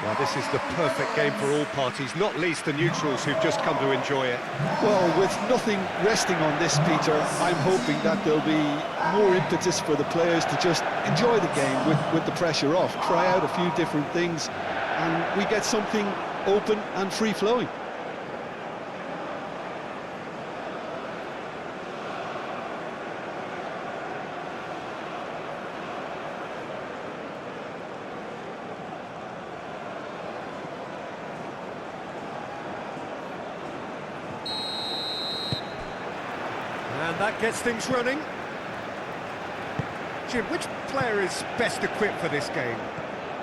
Well, this is the perfect game for all parties, not least the neutrals who've just come to enjoy it. Well, with nothing resting on this, Peter, I'm hoping that there'll be more impetus for the players to just enjoy the game with the pressure off, try out a few different things, and we get something open and free-flowing. And that gets things running. Jim, which player is best equipped for this game?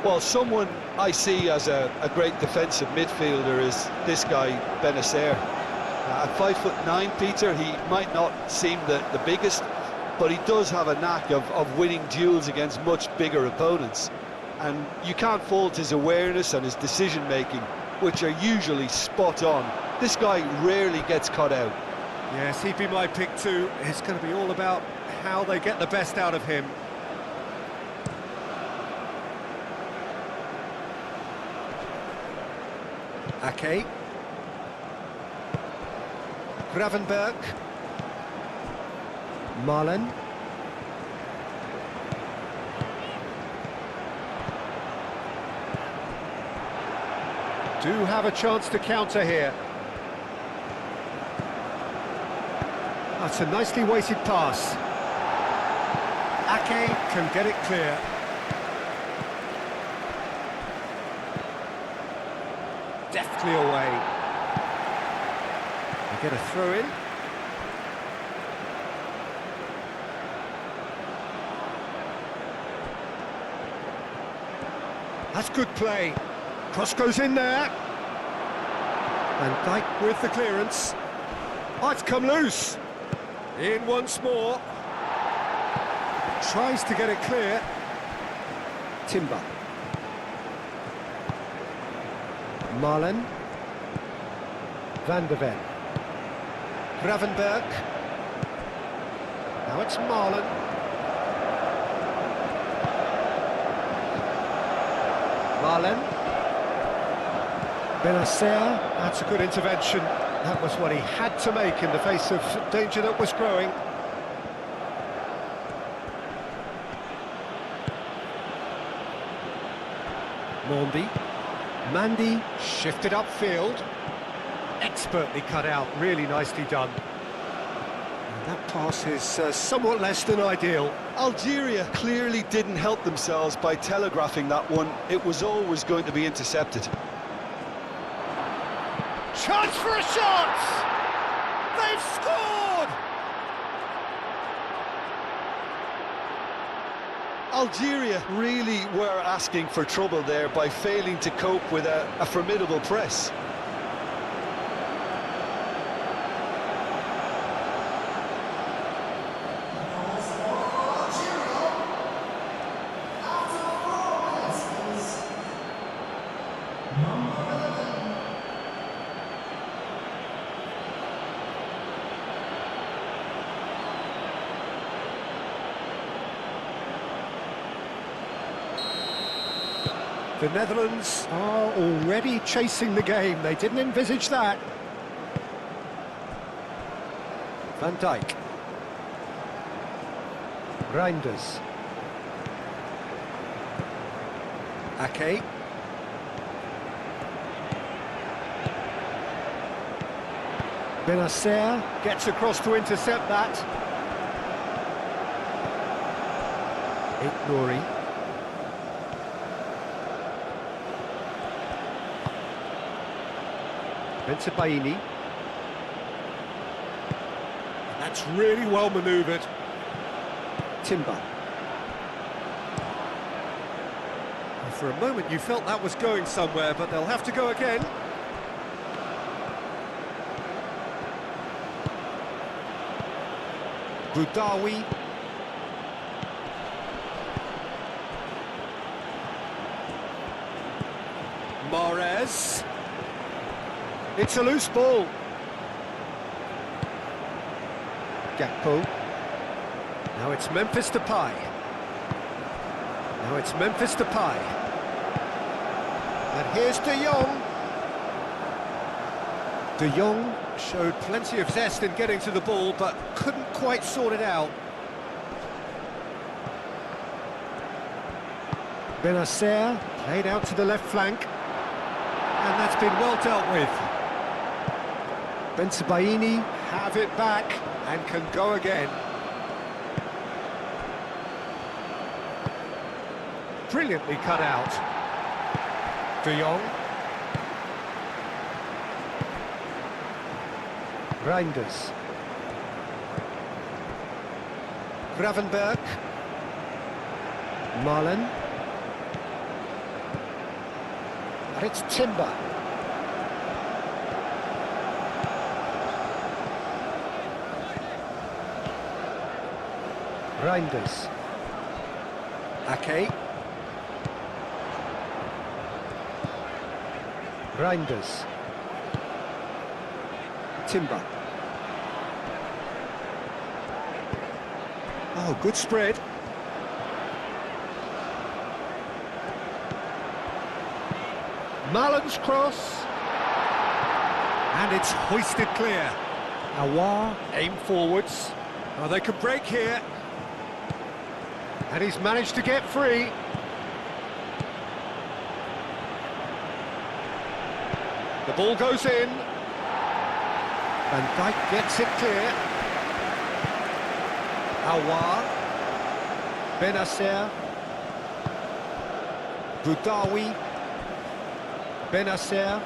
Well, someone I see as a great defensive midfielder is this guy, Benacer. At 5'9", Peter, he might not seem the biggest, but he does have a knack of winning duels against much bigger opponents. And you can't fault his awareness and his decision-making, which are usually spot on. This guy rarely gets caught out. Yes, he'd be my pick too. It's going to be all about how they get the best out of him. Ake. Gravenberg. Marlen. Do have a chance to counter here. That's a nicely weighted pass. Ake can get it clear. Deftly away. They get a throw in. That's good play. Cross goes in there. And Dijk with the clearance. Oh, it's come loose. In once more. Tries to get it clear. Timber. Marlen. Van de Ven. Gravenberg. Now it's Marlen. Marlen. Benacer. That's a good intervention. That was what he had to make in the face of danger that was growing. Mandy shifted upfield. Expertly cut out, really nicely done. And that pass is somewhat less than ideal. Algeria clearly didn't help themselves by telegraphing that one. It was always going to be intercepted. Chance for a shot! They've scored! Algeria really were asking for trouble there by failing to cope with a formidable press. The Netherlands are already chasing the game. They didn't envisage that. Van Dijk. Reinders. Ake. Benacer gets across to intercept that. Nouri. Bensebaini. That's really well manoeuvred. Timber. For a moment you felt that was going somewhere, but they'll have to go again. Boudaoui. Mahrez. It's a loose ball. Gakpo. Now it's Memphis Depay. And here's De Jong. De Jong showed plenty of zest in getting to the ball, but couldn't quite sort it out. Benacer played out to the left flank. And that's been well dealt with. Bensebaini have it back and can go again. Brilliantly cut out. De Jong. Reinders. Gravenberg. Marlen. And it's Timber. Reinders. Ake. Reinders. Timber. Oh, good spread. Malen's cross. And it's hoisted clear. Awar aim forwards. Oh, they could break here. And he's managed to get free. The ball goes in. Van Dijk gets it clear. Awar. Benacer. Boudaoui. Benacer.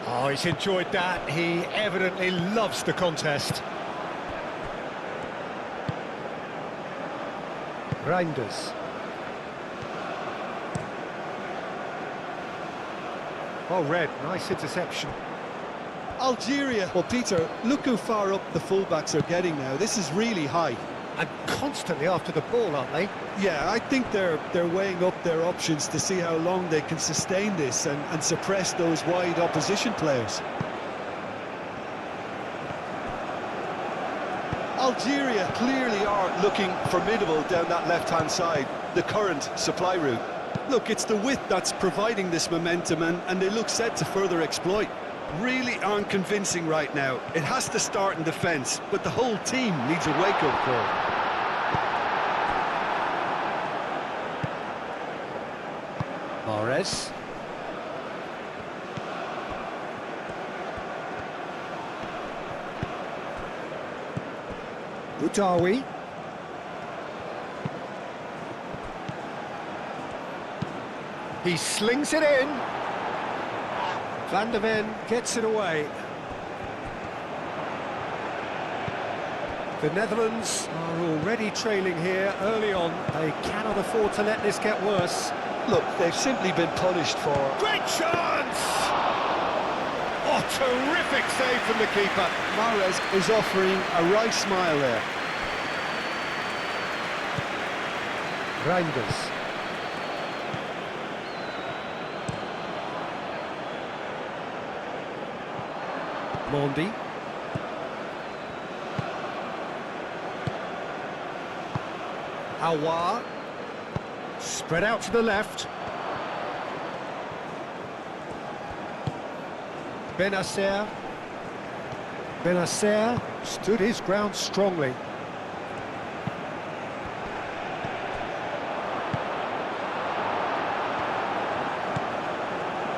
Oh, he's enjoyed that. He evidently loves the contest. Reinders. Oh, Red, nice interception. Algeria. Well, Peter, look how far up the fullbacks are getting now. This is really high. And constantly after the ball, aren't they? Yeah, I think they're weighing up their options to see how long they can sustain this and suppress those wide opposition players. Algeria clearly are looking formidable down that left-hand side, the current supply route. Look, it's the width that's providing this momentum, and they look set to further exploit. Really aren't convincing right now. It has to start in defence, but the whole team needs a wake-up call. Mahrez. Boudaoui. He slings it in. Van der Ven gets it away. The Netherlands are already trailing here early on. They cannot afford to let this get worse. Look, they've simply been punished for... Great chance! Oh, terrific save from the keeper. Mahrez is offering a right smile there. Reinders. Mondi. Awar. Spread out to the left. Benacer. Benacer stood his ground strongly.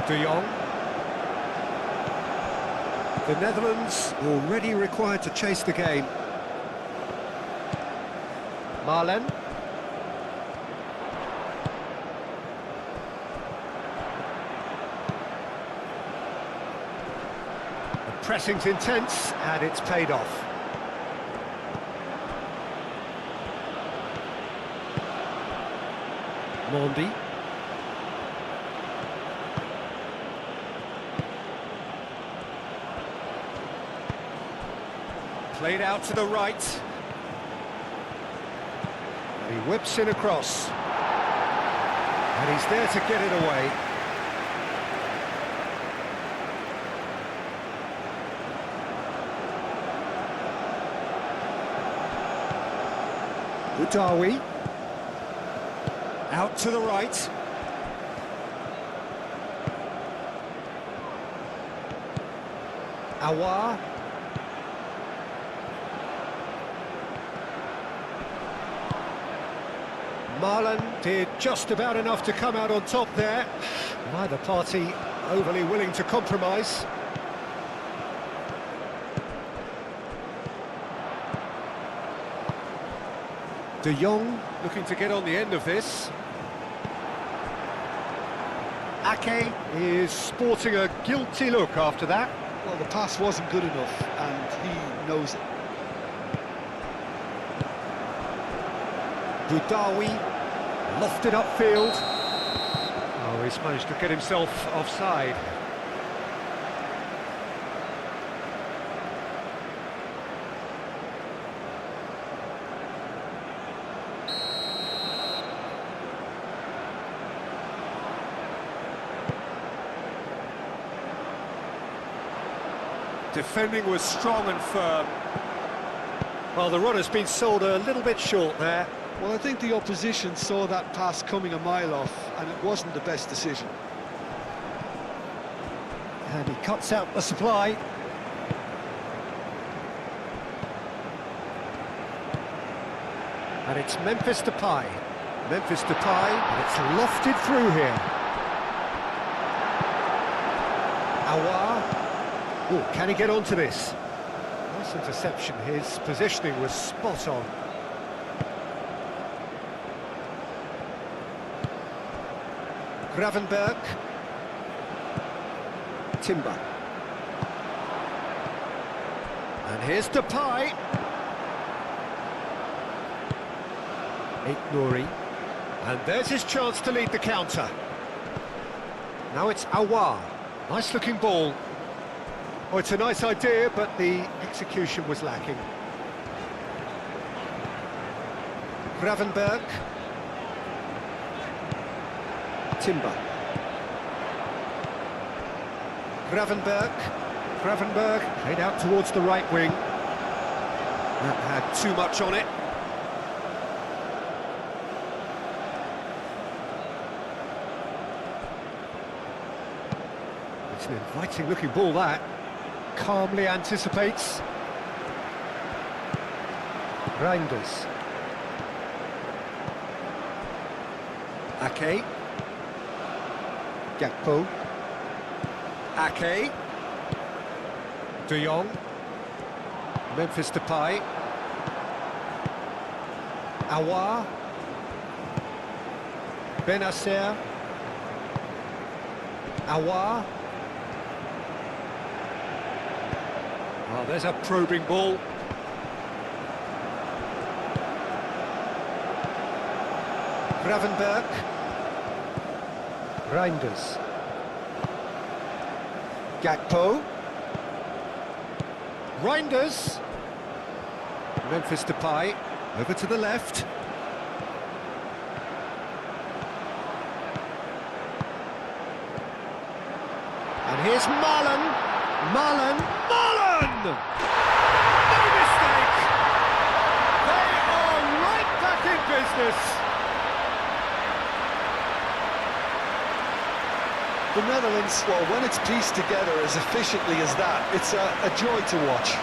De Jong. The Netherlands already required to chase the game. Marlen. The pressing's intense and it's paid off. Mondi. Played out to the right. He whips in across. And he's there to get it away. Boudaoui. Out to the right. Aouar. Marlon did just about enough to come out on top there. Neither party overly willing to compromise. De Jong looking to get on the end of this. Ake is sporting a guilty look after that. Well, the pass wasn't good enough, and he knows it. Boudaoui lofted upfield. Oh, he's managed to get himself offside. Defending was strong and firm. Well, the run has been sold a little bit short there. Well, I think the opposition saw that pass coming a mile off, and it wasn't the best decision. And he cuts out the supply. And it's Memphis Depay. Memphis Depay, and it's lofted through here. Aouar. Oh, can he get onto this? Nice interception. His positioning was spot on. Gravenberg. Timber. And here's Depay. Nouri. And there's his chance to lead the counter. Now it's Aouar. Nice looking ball. Oh, it's a nice idea, but the execution was lacking. Gravenberg. Timber. Gravenberg played out towards the right wing. That had too much on it. It's an inviting looking ball, that. Calmly anticipates. Reinders. Ake. Gakpo. Ake. De Jong. Memphis Depay. Aouar. Benacer. Aouar. Well, there's a probing ball. Gravenberg. Reinders. Gakpo. Reinders. Memphis Depay. Over to the left. And here's Marlon. Marlon. No mistake! They are right back in business! The Netherlands, well, when it's pieced together as efficiently as that, it's a joy to watch.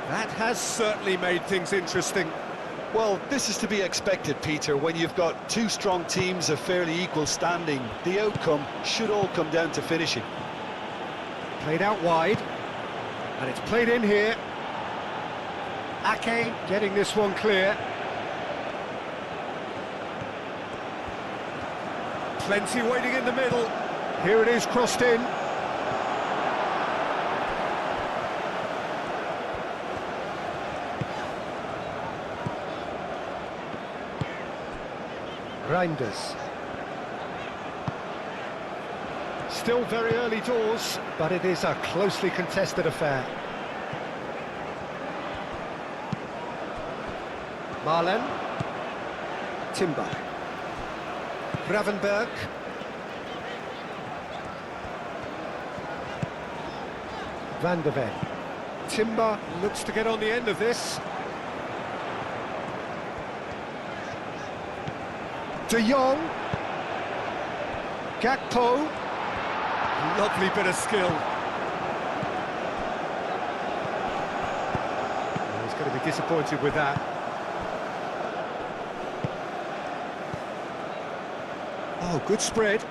That has certainly made things interesting. Well, this is to be expected, Peter. When you've got two strong teams of fairly equal standing, the outcome should all come down to finishing. Played out wide, and it's played in here. Ake getting this one clear. Plenty waiting in the middle. Here it is, crossed in. Reinders. Still very early doors, but it is a closely contested affair. Marlen. Timber. Gravenberg. Van de Ven. Timber looks to get on the end of this. De Jong. Gakpo. Lovely bit of skill. He's going to be disappointed with that. Oh, good spread.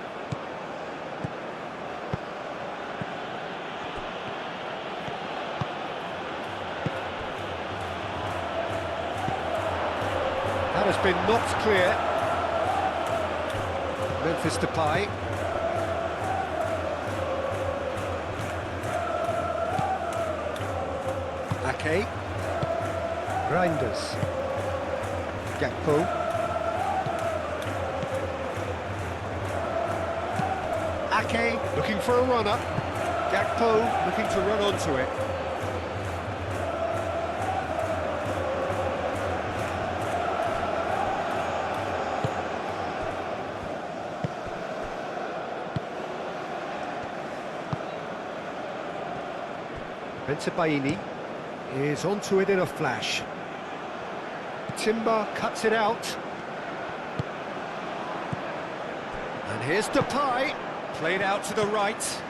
That has been knocked clear. Memphis Depay. Ake. Reinders. Gakpo. Ake looking for a runner. Gakpo looking to run onto it. Bensebaini is onto it in a flash. Timber cuts it out. And here's Depay. Played out to the right.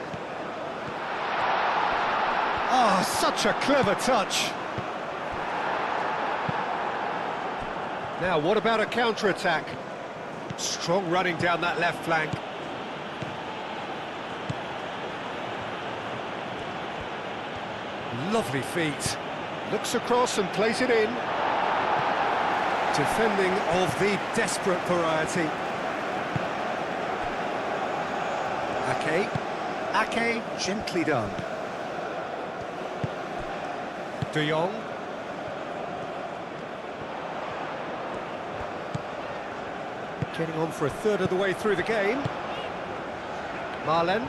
Ah, such a clever touch. Now, what about a counter-attack? Strong running down that left flank. Lovely feet. Looks across and plays it in. Defending of the desperate variety. Ake, gently done. De Jong. Getting on for a third of the way through the game. Marlen.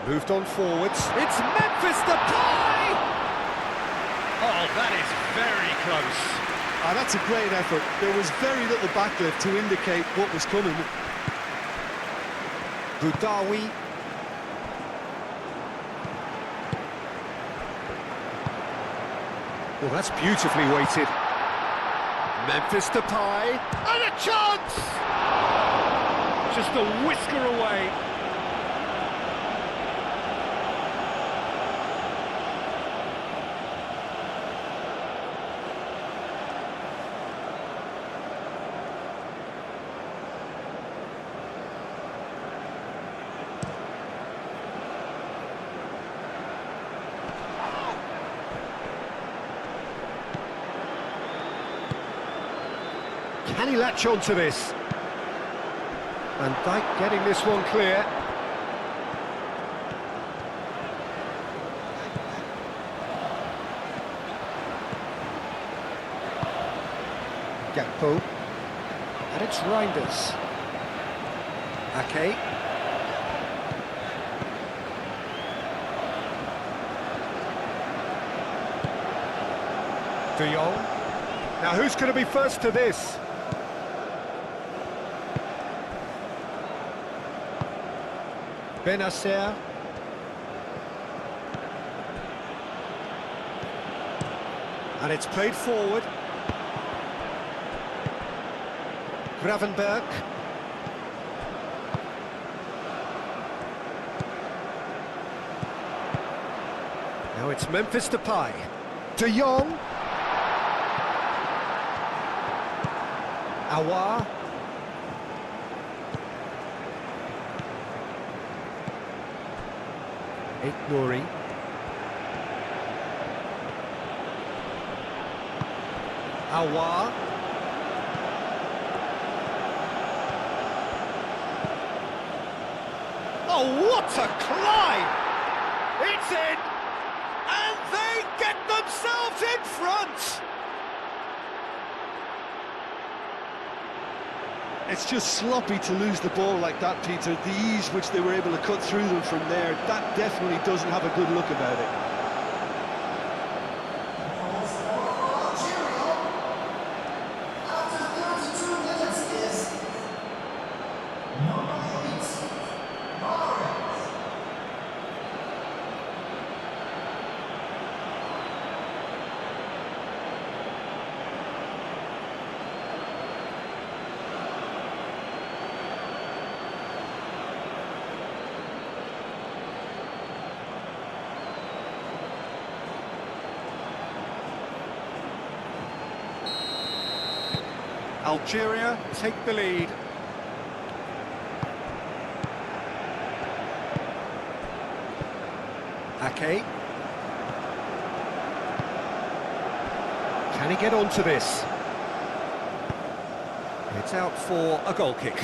Moved on forwards. It's Memphis Depay! Oh, that is very close. That's a great effort. There was very little backlift to indicate what was coming. Boudaoui. Well, that's beautifully weighted. Memphis Depay, and a chance! Just a whisker away. Can he latch on to this? Van Dijk getting this one clear. Gakpo. And it's Reinders. Ake. De Jong. Now who's going to be first to this? Benacer. And it's played forward. Gravenberg. Now it's Memphis Depay. De Jong. Aouar. Nouri. Aouar. Oh, what a climb! It's in! And they get themselves in front! It's just sloppy to lose the ball like that, Peter. The ease which they were able to cut through them from there, that definitely doesn't have a good look about it. Algeria take the lead. Ake. Can he get onto this? It's out for a goal kick.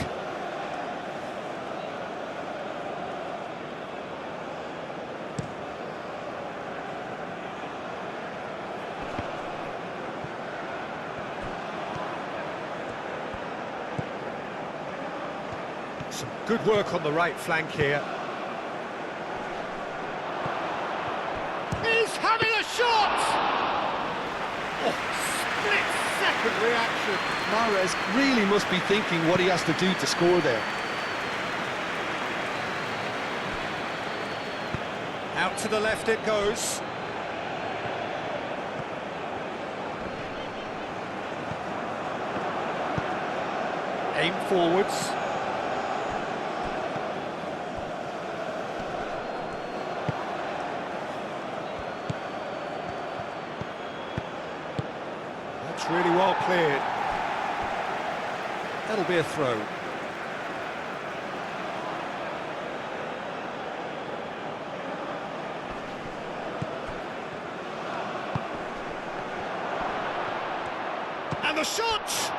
Some good work on the right flank here. He's having a shot! Oh, split-second reaction. Mahrez really must be thinking what he has to do to score there. Out to the left it goes. Aim forwards. That's really well cleared. That'll be a throw. And the shot!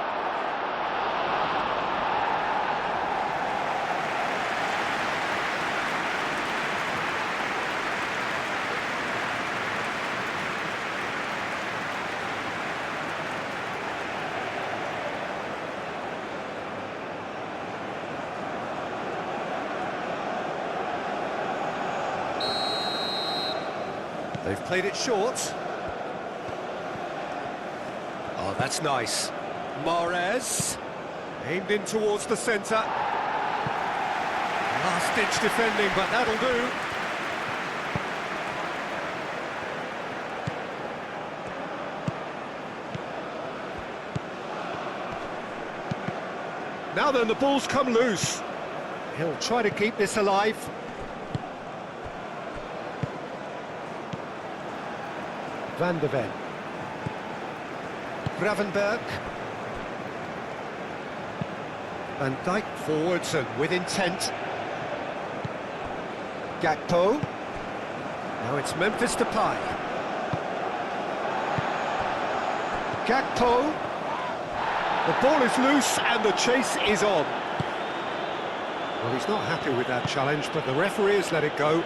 They've played it short. Oh, that's nice. Mahrez, aimed in towards the centre. Last-ditch defending, but that'll do. Now then, the ball's come loose. He'll try to keep this alive. Van de Ven. Gravenberg. Van Dijk forwards and with intent. Gakpo. Now it's Memphis Depay. Gakpo. The ball is loose and the chase is on. Well, he's not happy with that challenge, but the referee has let it go.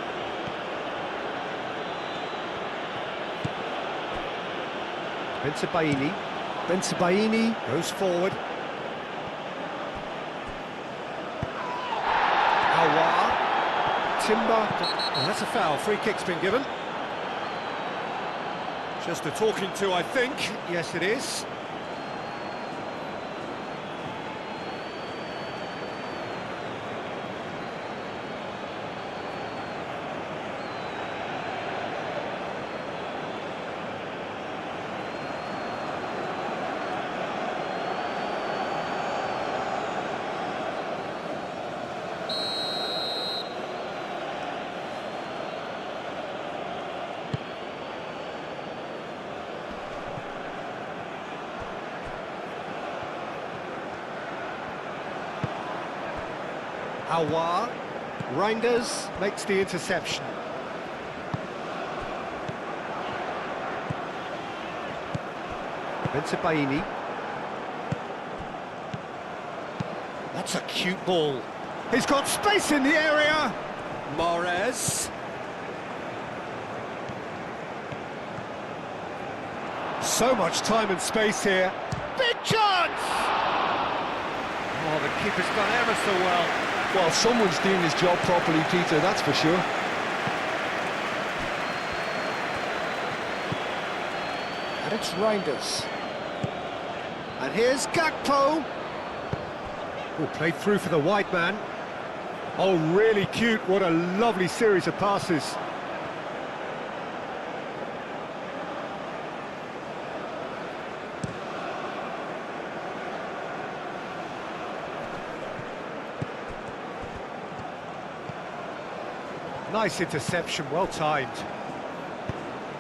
Bensebaini goes forward. Aouar. Timber. Oh, that's a foul. Free kick's been given. Just a talking to, I think. Yes, it is. Aouar. Reinders makes the interception. Bensebaini. That's a cute ball. He's got space in the area. Mahrez. So much time and space here. Big chance! Oh, the keeper's done ever so well. Well, someone's doing his job properly, Peter, that's for sure. And it's Reinders. And here's Gakpo. Oh, played through for the wide man. Oh, really cute. What a lovely series of passes. Nice interception, well timed.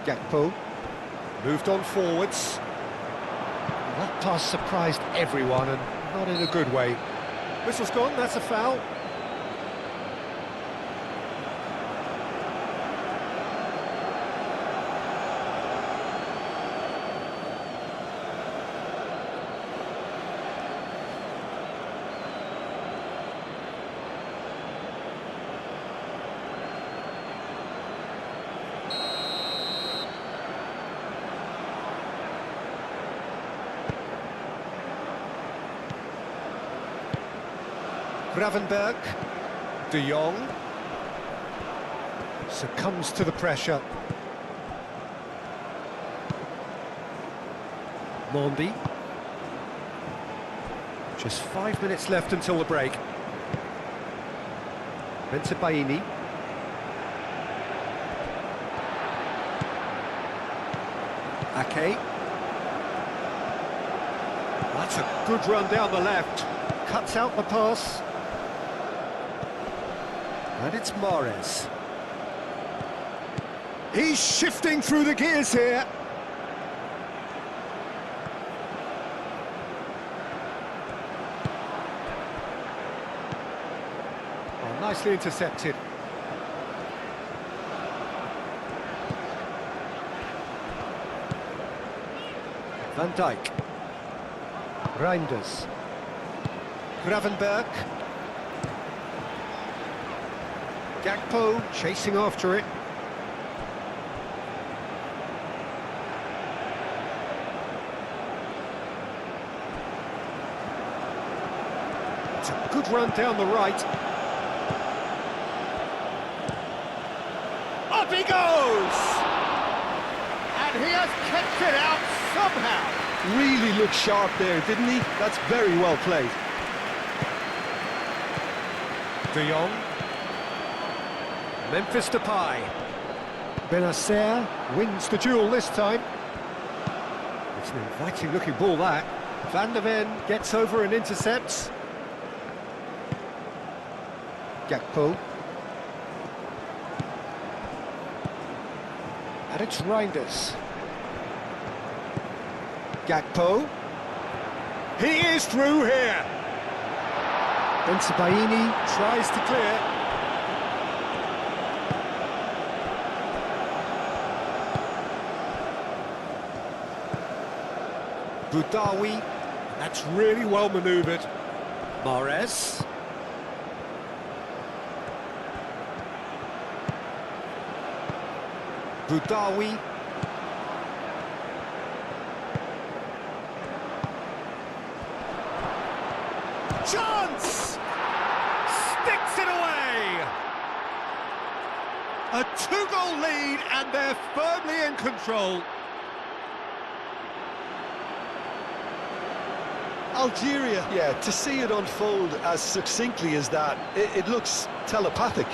Gakpo moved on forwards. That pass surprised everyone, and not in a good way. Whistle's gone, that's a foul. Gravenberg, De Jong, succumbs to the pressure. Mondi. Just 5 minutes left until the break. Baini. Ake. That's a good run down the left. Cuts out the pass. And it's Mahrez. He's shifting through the gears here. Oh, nicely intercepted. Van Dijk. Reinders. Gravenberg. Gakpo chasing after it. It's a good run down the right. Up he goes! And he has kept it out somehow. Really looked sharp there, didn't he? That's very well played. De Jong. Memphis Depay. Benacer wins the duel this time. It's an inviting looking ball, that. Van der Ven gets over and intercepts. Gakpo. And it's Reinders. Gakpo. He is through here. Baini tries to clear. Boudaoui, that's really well manoeuvred. Mahrez. Boudaoui. Chance! Sticks it away! A 2-goal lead and they're firmly in control. Algeria, yeah, to see it unfold as succinctly as that, it looks telepathic.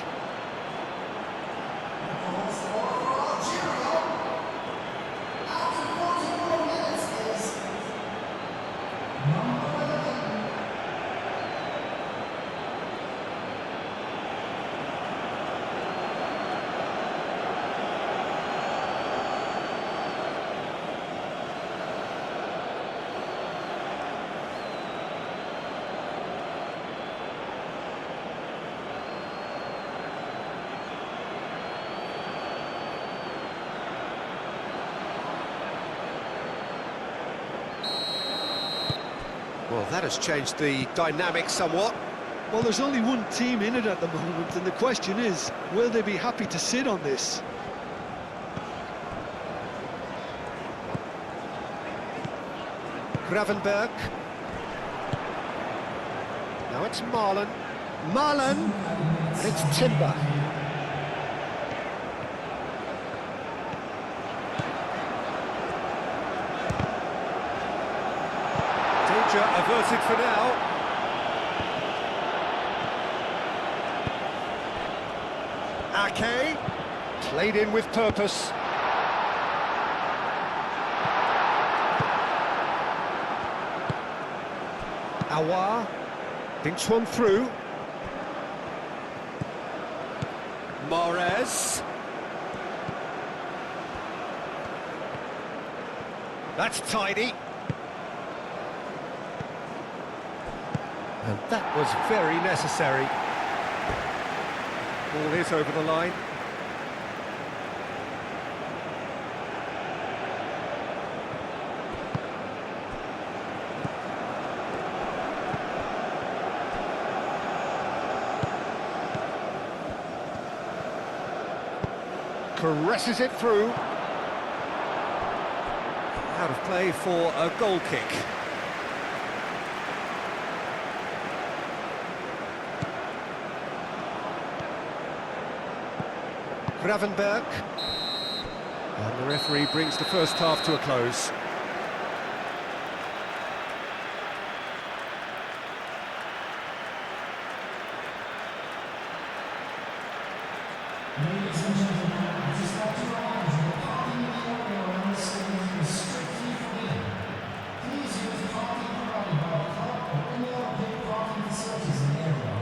Well, that has changed the dynamic somewhat. Well, there's only one team in it at the moment, and the question is, will they be happy to sit on this? Gravenberg. Now it's Marlon. Marlon! And it's Timber. Danger averted for now. Ake, played in with purpose. Aouar, thinks one through. Mahrez. That's tidy. And that was very necessary. Ball is over the line. Caresses it through. Out of play for a goal kick. Gravenberg. And the referee brings the first half to a close. Ladies and gentlemen, I just like to remind you that parking in the area around the stadium is strictly forbidden. Please use parking provided by the club or any other paid parking facilities in the area.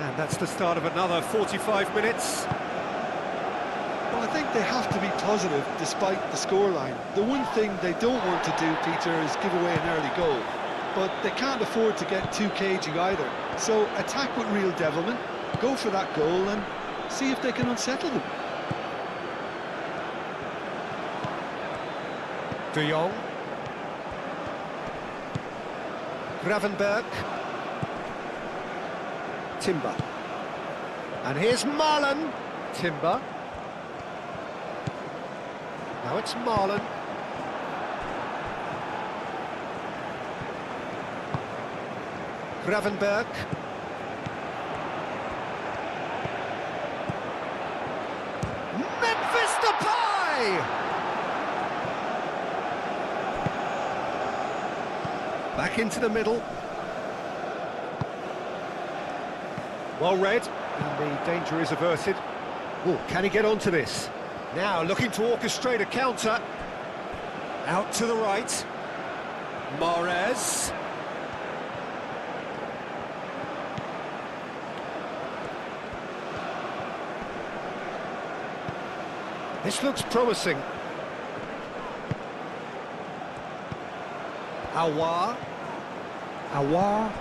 And that's the start of another 45 minutes. Well, I think they have to be positive despite the scoreline. The one thing they don't want to do, Peter, is give away an early goal. But they can't afford to get too cagey either. So attack with real devilment, go for that goal and see if they can unsettle them. De Jong. Gravenberg. Timber. And here's Marlon. Timber. Now it's Marlon. Gravenberg. away! Back into the middle. Well read, and the danger is averted. Oh, can he get onto this? Now looking to orchestrate a counter. Out to the right. Mahrez. This looks promising. Awar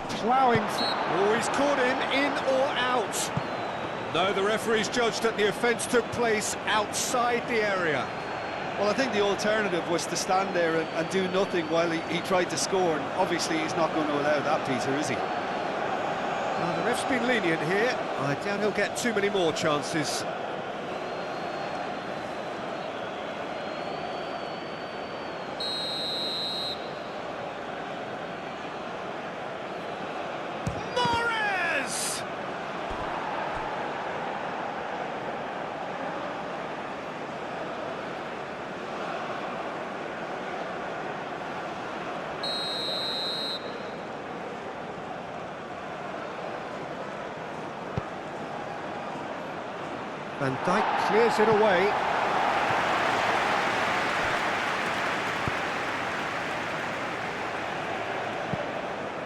ploughing. Oh, he's caught him, in or out. No, the referee's judged that the offence took place outside the area. Well, I think the alternative was to stand there and do nothing while he tried to score, and obviously he's not going to allow that, Peter, is he? Well, the ref's been lenient here. I doubt he'll get too many more chances. Van Dijk clears it away.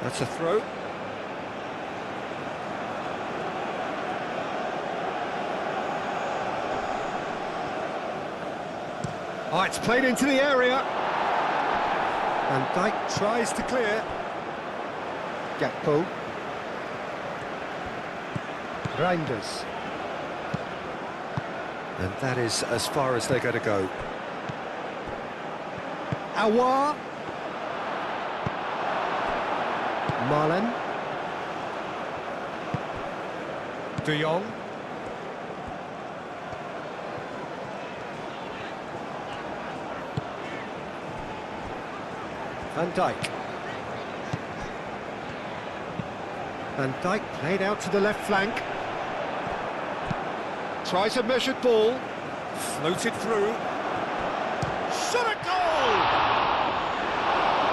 That's a throw. Oh, it's played into the area. Van Dijk tries to clear. Gakpo. Reinders. And that is as far as they're going to go. Awar. Marlen. De Jong. Van Dijk. Van Dijk played out to the left flank. Tries a measured ball, floated through, shot a goal!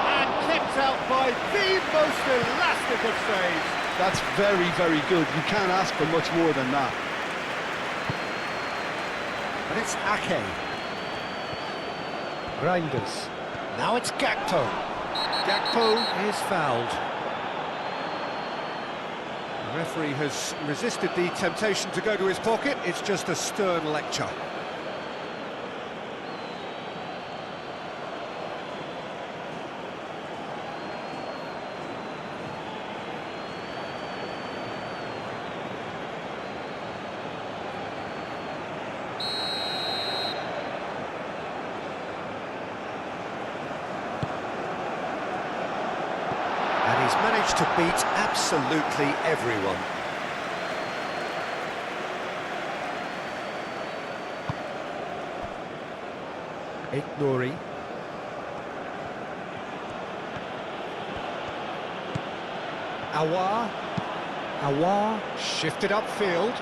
And kept out by the most elastic of saves. That's very, very good. You can't ask for much more than that. But it's Ake. Reinders. Now it's Gakpo. Gakpo is fouled. The referee has resisted the temptation to go to his pocket. It's just a stern lecture. And he's managed to beat absolutely everyone. Nouri. Awar shifted upfield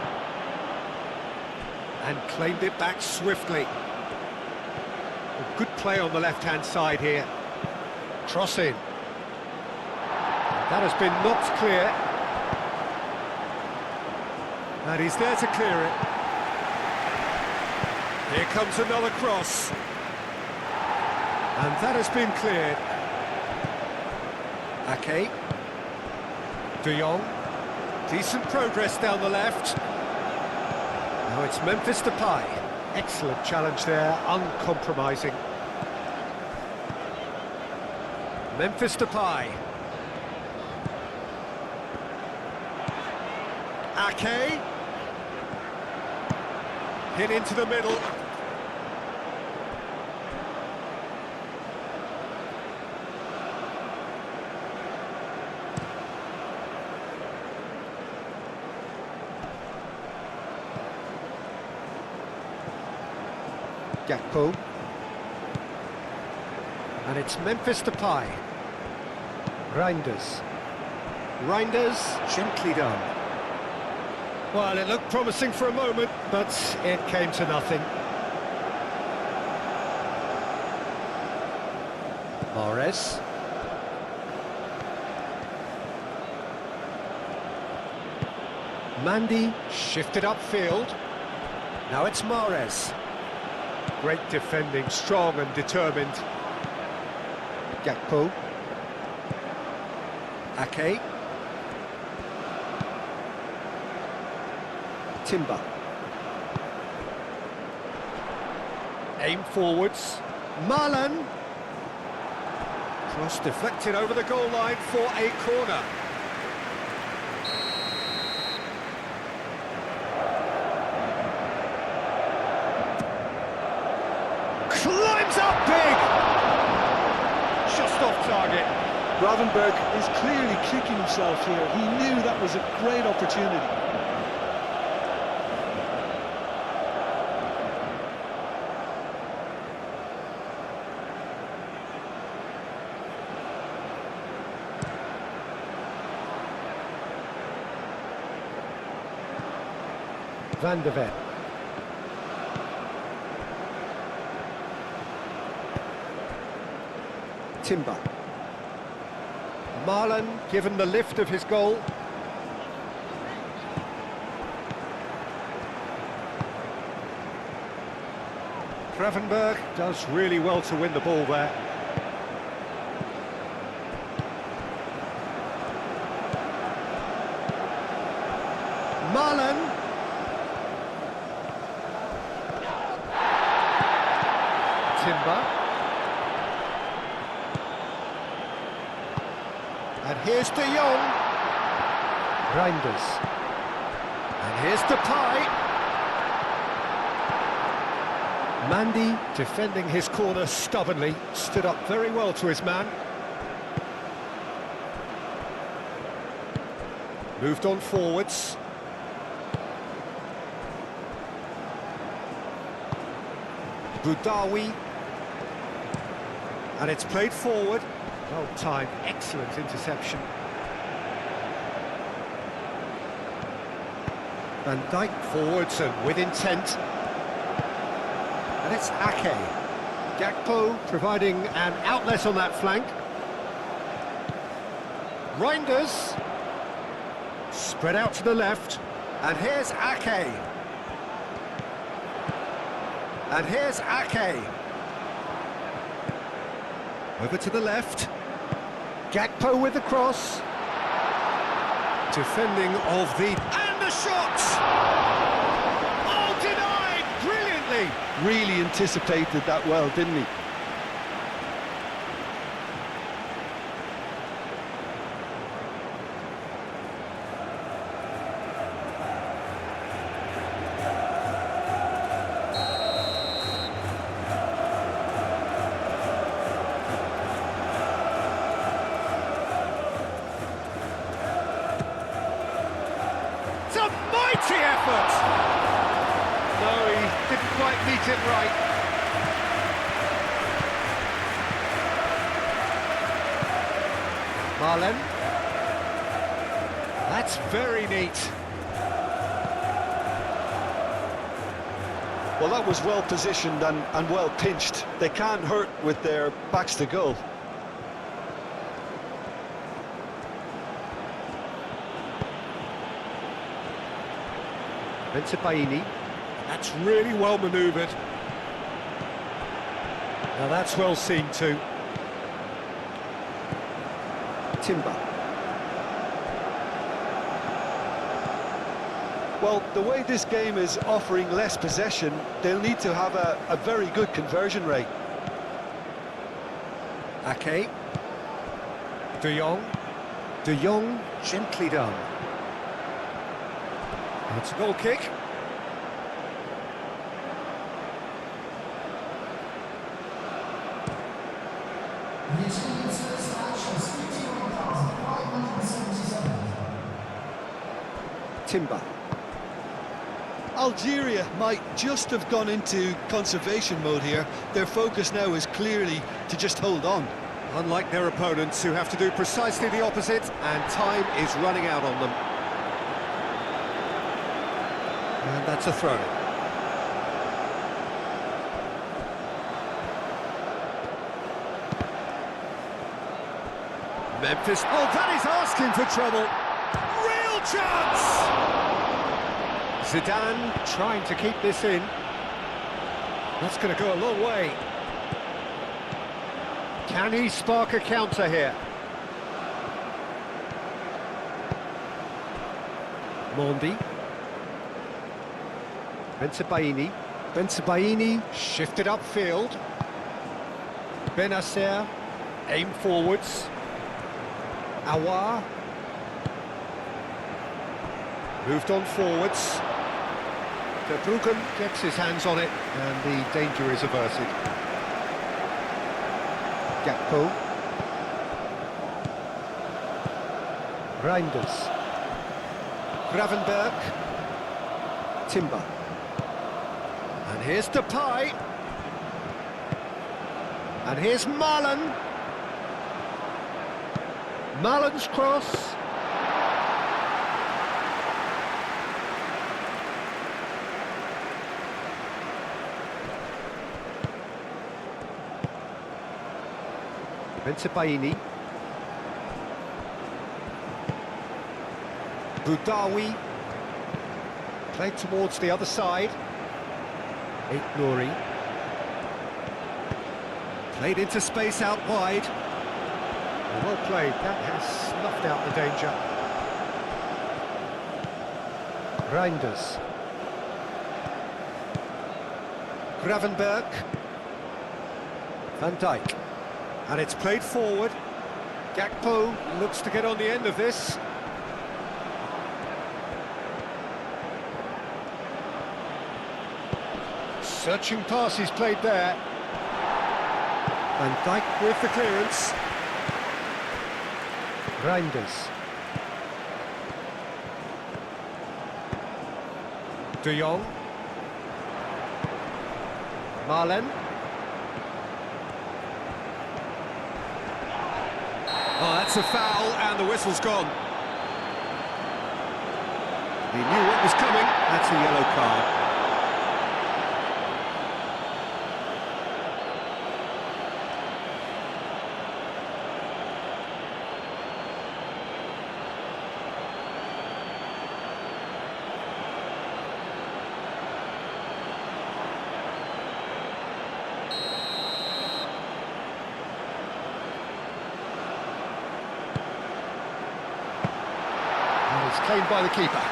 and claimed it back swiftly. A good play on the left-hand side here. Cross in. That has been knocked clear. And he's there to clear it. Here comes another cross. And that has been cleared. Ake. De Jong. Decent progress down the left. Now it's Memphis Depay. Excellent challenge there, uncompromising. Memphis Depay. Ake. Hit into the middle. Gakpo. And it's Memphis Depay. Reinders. Reinders, gently done. Well, it looked promising for a moment, but it came to nothing. Mahrez. Mandy shifted upfield. Now it's Mahrez. Great defending, strong and determined. Gakpo. Ake. Timber. Aim forwards. Marlon. Cross deflected over the goal line for a corner. Climbs up big! Just off target. Gravenberg is clearly kicking himself here. He knew that was a great opportunity. Van de Ven. Timber. Marlon given the lift of his goal. Gravenberg does really well to win the ball there. Marlon. Timber. And here's De Jong. Reinders. And here's Depay. Mandy defending his corner stubbornly, stood up very well to his man. Moved on forwards. Boudaoui. And it's played forward. Well timed, excellent interception. Van Dijk forwards and with intent. And it's Ake. Gakpo providing an outlet on that flank. Reinders. Spread out to the left. And here's Ake. And here's Ake. Over to the left. Gakpo with the cross. Defending of the... And the shot! Oh, denied! Brilliantly! Really anticipated that well, didn't he? It's a mighty effort! No, he didn't quite meet it right. Marlon. That's very neat. Well, that was well positioned and well pinched. They can't hurt with their backs to goal. Bensebaini. That's really well manoeuvred. Now that's well seen too. Timber. Well, the way this game is offering less possession, they'll need to have a very good conversion rate. Ake. De Jong. De Jong, gently done. It's a goal kick. The attendance at this match was 51,577. Timber. Algeria might just have gone into conservation mode here. Their focus now is clearly to just hold on. Unlike their opponents who have to do precisely the opposite, and time is running out on them. And that's a throw. Memphis. Oh, that is asking for trouble. Real chance! Zidane trying to keep this in. That's going to go a long way. Can he spark a counter here? Mondi. Bensebaini shifted upfield. Benacer aim forwards. Awar moved on forwards. De Bruggen gets his hands on it and the danger is averted. Gakpo. Reinders. Gravenberg. Timber. And here's Depay. And here's Marlon. Marlon's cross. Bensebaini. Boudaoui. Played towards the other side. Nouri. Played into space out wide. Well played, that has snuffed out the danger. Reinders. Gravenberg. Van Dijk. And it's played forward. Gakpo looks to get on the end of this. Searching pass he's played there. Van Dijk with the clearance. Reinders. De Jong. Marlen. Oh, that's a foul, and the whistle's gone. He knew what was coming. That's a yellow card. It's claimed by the keeper.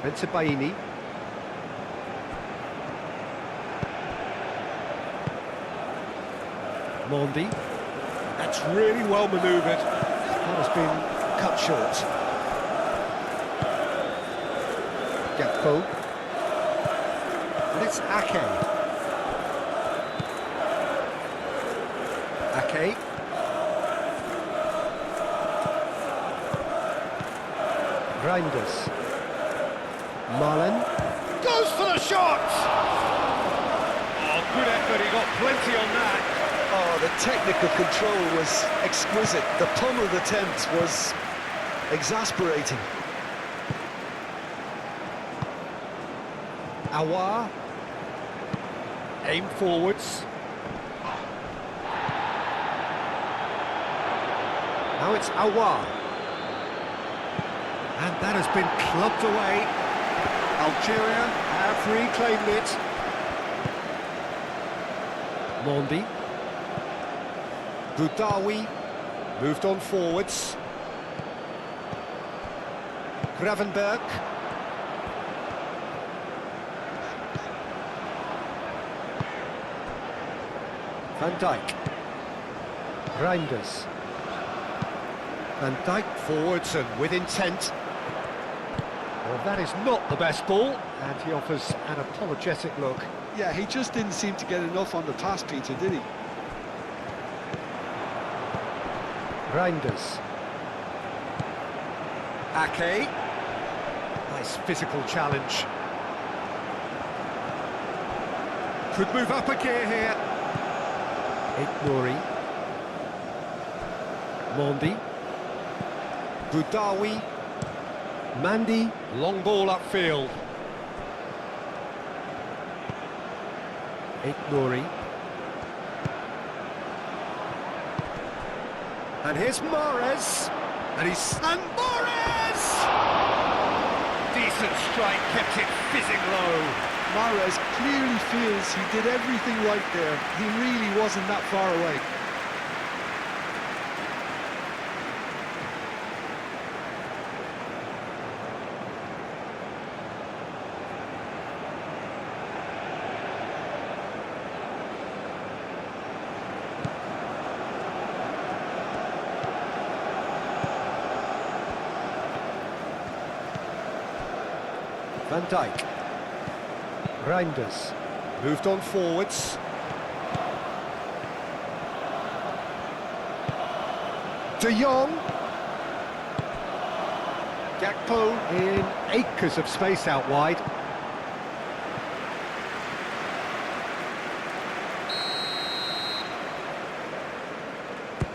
Bensebaini. Mondi. That's really well manoeuvred. That has been cut short. Gakpo. And it's Ake. Ake. Reinders. Marlen. Goes for the shot! Oh, good effort, he got plenty on that. Oh, the technical control was exquisite. The pummeled attempt was exasperating. Awar. Aim forwards. Now it's Awar. And that has been clubbed away. Algeria have reclaimed it. Mondi. Boudaoui moved on forwards. Gravenberg. Van Dijk. Reinders. Van Dijk forwards and with intent. Well, that is not the best ball, and he offers an apologetic look. Yeah, he just didn't seem to get enough on the pass, Peter, did he? Reinders. Ake. Nice physical challenge. Could move up a gear here. Nouri. Mondi. Boudaoui. Mandy. Long ball upfield. Nouri. And here's Mahrez. And Mahrez! Decent strike, kept it fizzing low. Mahrez clearly feels he did everything right there. He really wasn't that far away. Van Dijk. Reinders. Moved on forwards. De Jong. Gakpo in acres of space out wide.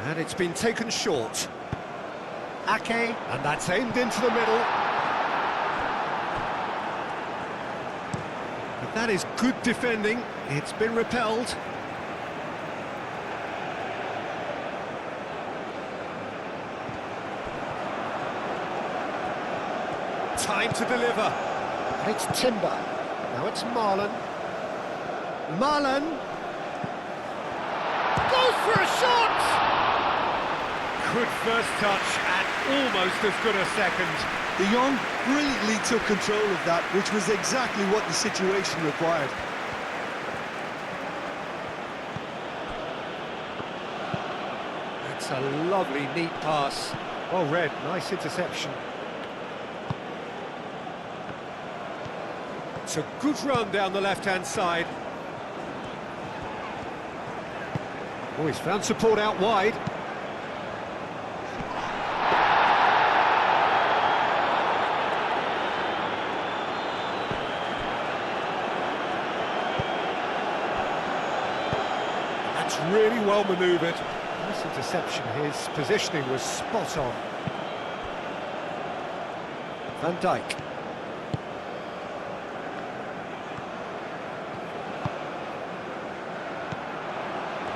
And it's been taken short. Ake, and that's aimed into the middle. But that is good defending. It's been repelled. Time to deliver. And it's Timber. Now it's Marlon. Marlon goes for a shot! Good first touch and almost as good a second. De Jong brilliantly took control of that, which was exactly what the situation required. That's a lovely, neat pass. Well read, nice interception. It's a good run down the left-hand side. Oh, he's found support out wide. That's really well manoeuvred. Nice interception. His positioning was spot on. Van Dijk.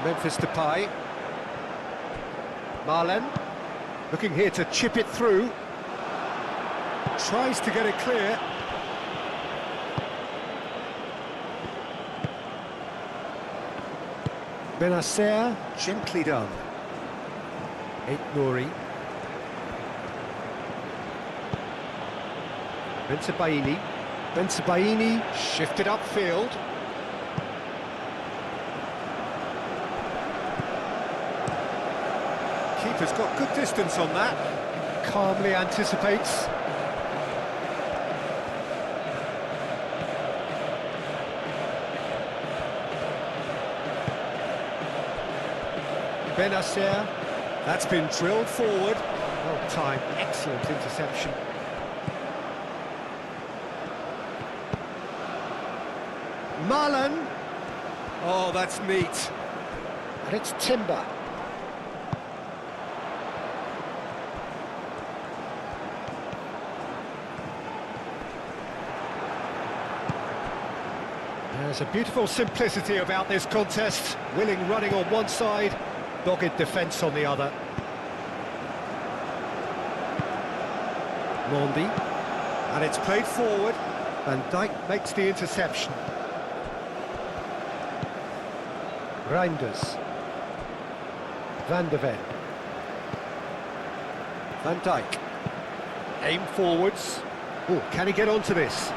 Memphis Depay. Marlon, looking here to chip it through. Tries to get it clear. Benacer, gently done. Nouri. Bensebaini shifted upfield. Keeper's got good distance on that. Calmly anticipates. Benacer, that's been drilled forward. Well timed, excellent interception. Marlon. Oh, that's neat. And it's Timber. There's a beautiful simplicity about this contest. Willing running on one side, dogged defence on the other. Mondi, and it's played forward. Van Dijk makes the interception. Reinders. Van de Ven. Van Dijk. Aim forwards. Oh, can he get onto this?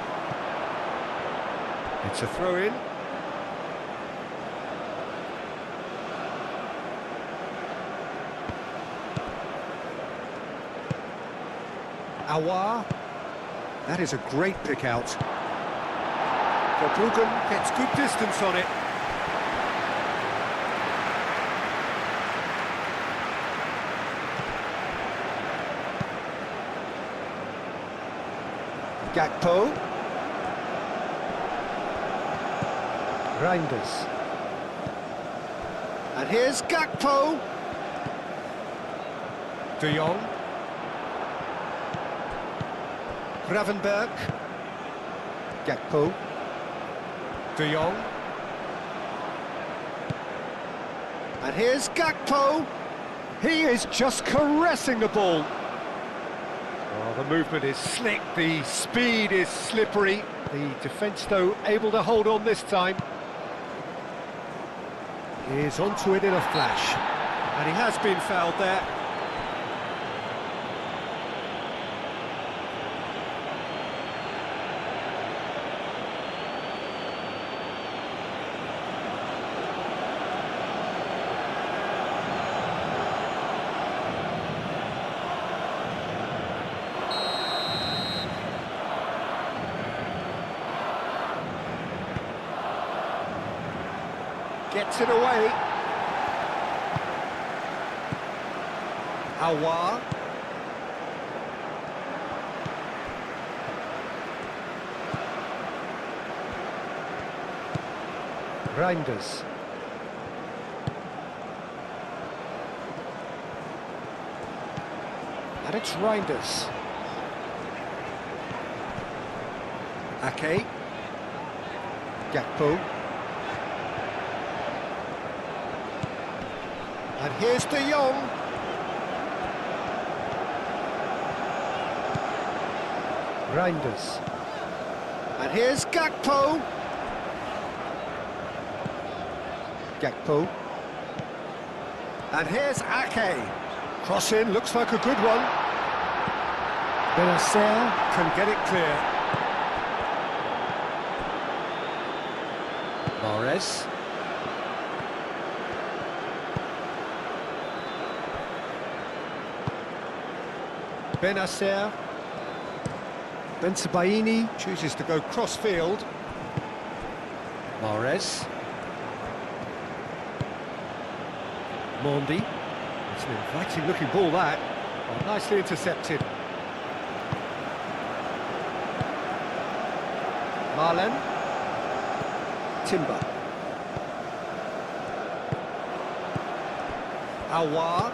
It's a throw-in. Awar. That is a great pick out. Verbruggen gets good distance on it. Gakpo. Reinders. And here's Gakpo. De Jong. Gravenberg. Gakpo. De Jong. And here's Gakpo. He is just caressing the ball. Oh, the movement is slick, the speed is slippery. The defence, though, able to hold on this time. He is onto it in a flash. And he has been fouled there. Gets it away. Aouar. Reinders. And it's Reinders. Ake. Gakpo. And here's De Jong. Reinders. And here's Gakpo. Gakpo. And here's Ake. Cross in, looks like a good one. Benacer can get it clear. Mahrez. Benacer. Bensebaini chooses to go cross-field. Mahrez. Mondi. It's an inviting-looking ball, that. Oh, nicely intercepted. Marlen. Timber. Aouar.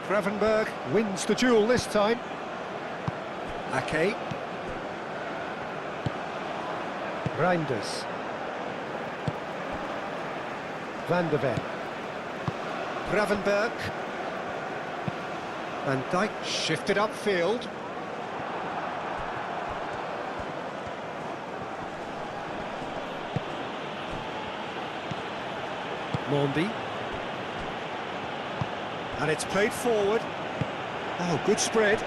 Gravenberg wins the duel this time. Ake. Reinders. Van de Ven. Gravenberg. Van Dijk shifted upfield. Mondi. And it's played forward. Oh, good spread.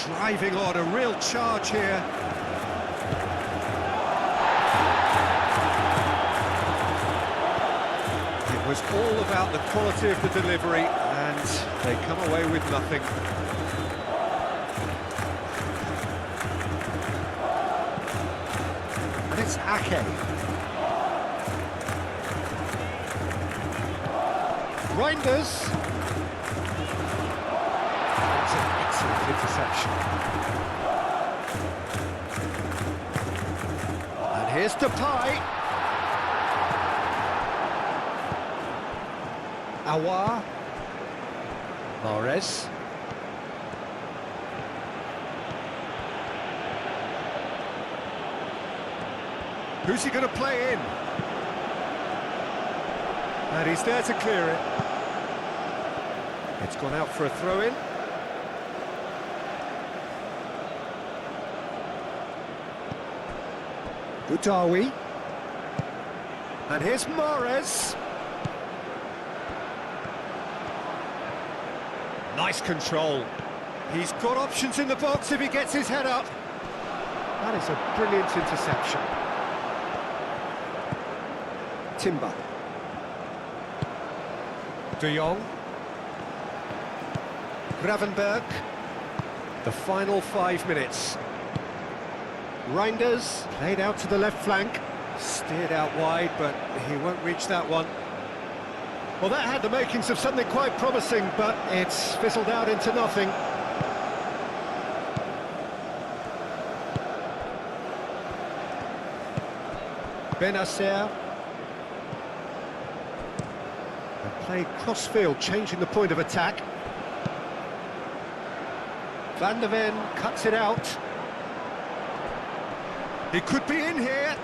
Driving on, a real charge here. It was all about the quality of the delivery, and they come away with nothing. And it's Ake. Reinders. It's an excellent interception. And here's Depay. Aouar. Mahrez. Who's he going to play in? And he's there to clear it. It's gone out for a throw-in. Boudaoui. And here's Mahrez. Nice control. He's got options in the box if he gets his head up. That is a brilliant interception. Timber. De Jong. Gravenberg. The final 5 minutes. Reinders played out to the left flank. Steered out wide, but he won't reach that one. Well, that had the makings of something quite promising, but it's fizzled out into nothing. Benacer. And played cross-field, changing the point of attack. Van de Ven cuts it out. He could be in here.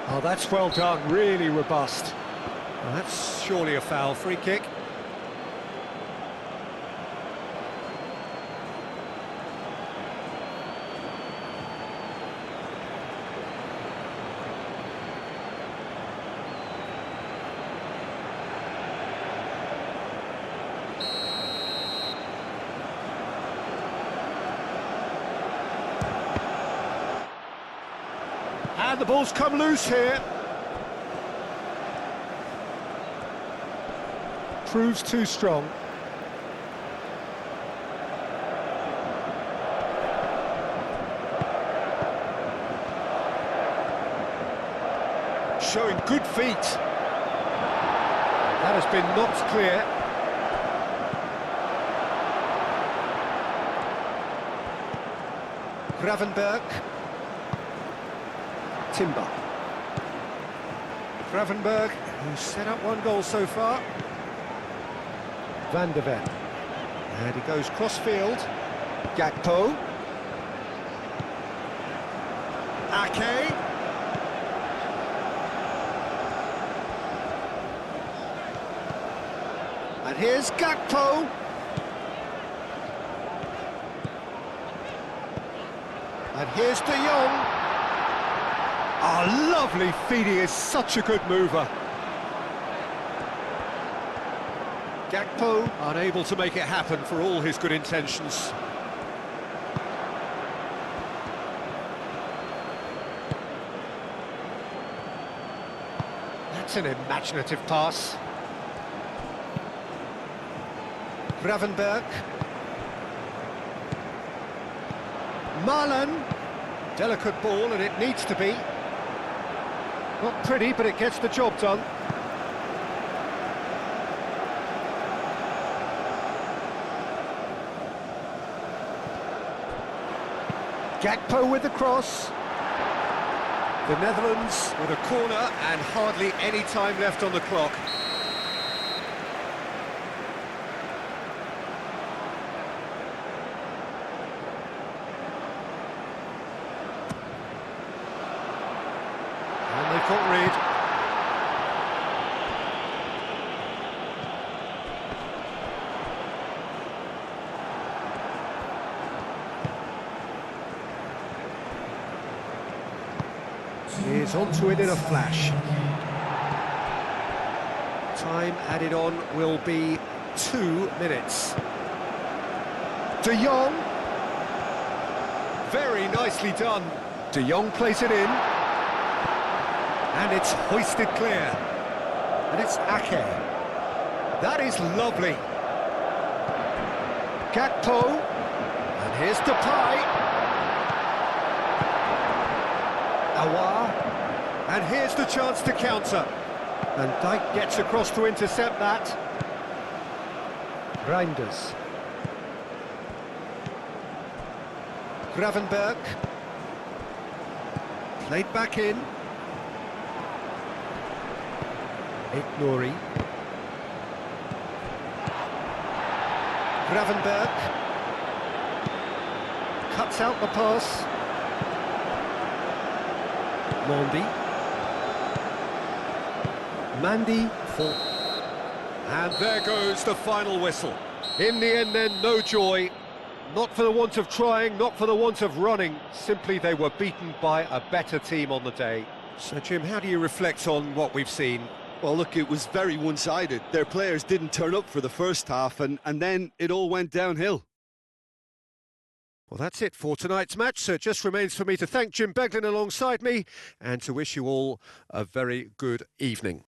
Oh, that's well done, really robust. Well, that's surely a foul. Free kick. And the ball's come loose here. Proves too strong. Showing good feet. That has been knocked clear. Gravenberg. Timber. Gravenberg, who's set up one goal so far. Van de Ven. And he goes cross-field. Gakpo. Ake. And here's Gakpo. And here's De Jong. Oh, lovely feet, he is such a good mover. Gakpo unable to make it happen for all his good intentions. That's an imaginative pass. Gravenberg. Marlon. Delicate ball, and it needs to be. Not pretty, but it gets the job done. Gakpo with the cross. The Netherlands with a corner and hardly any time left on the clock. And they've got rid. He's onto it in a flash. Time added on will be 2 minutes. De Jong. Very nicely done. De Jong plays it in. And it's hoisted clear. And it's Ake. That is lovely. Gakpo. And here's Depay. Aouar, and here's the chance to counter. And Dijk gets across to intercept that. Reinders. Gravenberg. Played back in. Ignori. Gravenberg. Cuts out the pass. Mandy for... And there goes the final whistle. In the end then, no joy. Not for the want of trying, not for the want of running. Simply they were beaten by a better team on the day. So Jim, how do you reflect on what we've seen? Well, look, it was very one-sided. Their players didn't turn up for the first half, and then it all went downhill. Well, that's it for tonight's match, so it just remains for me to thank Jim Beglin alongside me and to wish you all a very good evening.